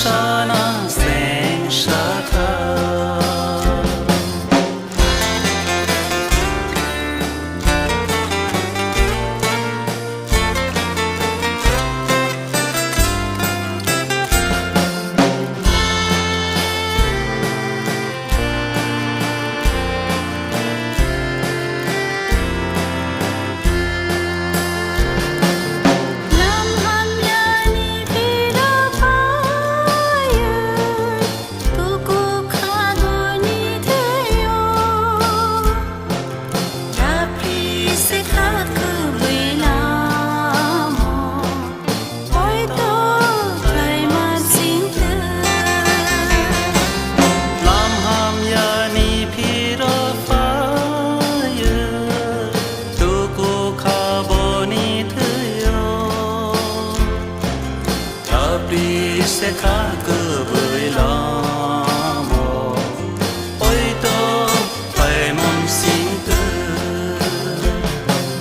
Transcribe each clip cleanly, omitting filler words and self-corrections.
sana sen shata sẽ khá cơ với lo mồ ôi tôi phải mong xin tư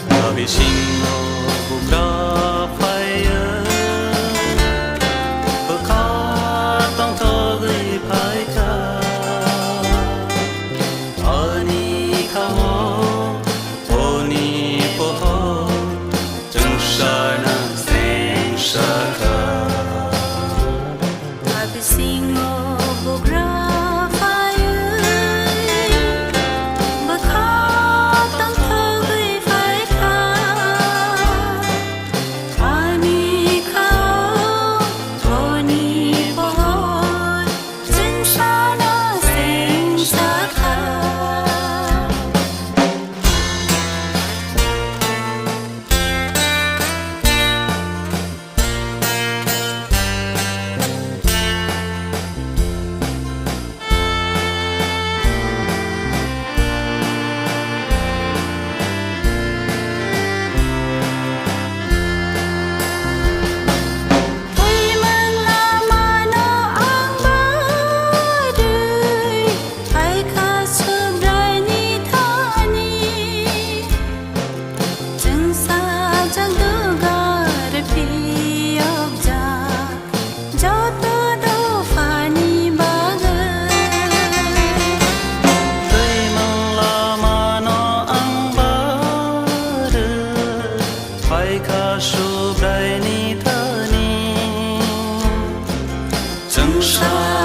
và vì xin mồ vùng đó phải bữa khóต้องโทรgửi phải cả ở ni khao ô ni po chẳng sợ na sen sợ Singo bugra fire bờ khó tăng thơ gửi phải ca ani khao oni boy chân sa na sen sa tha su brai ni thơ ni chẳng sao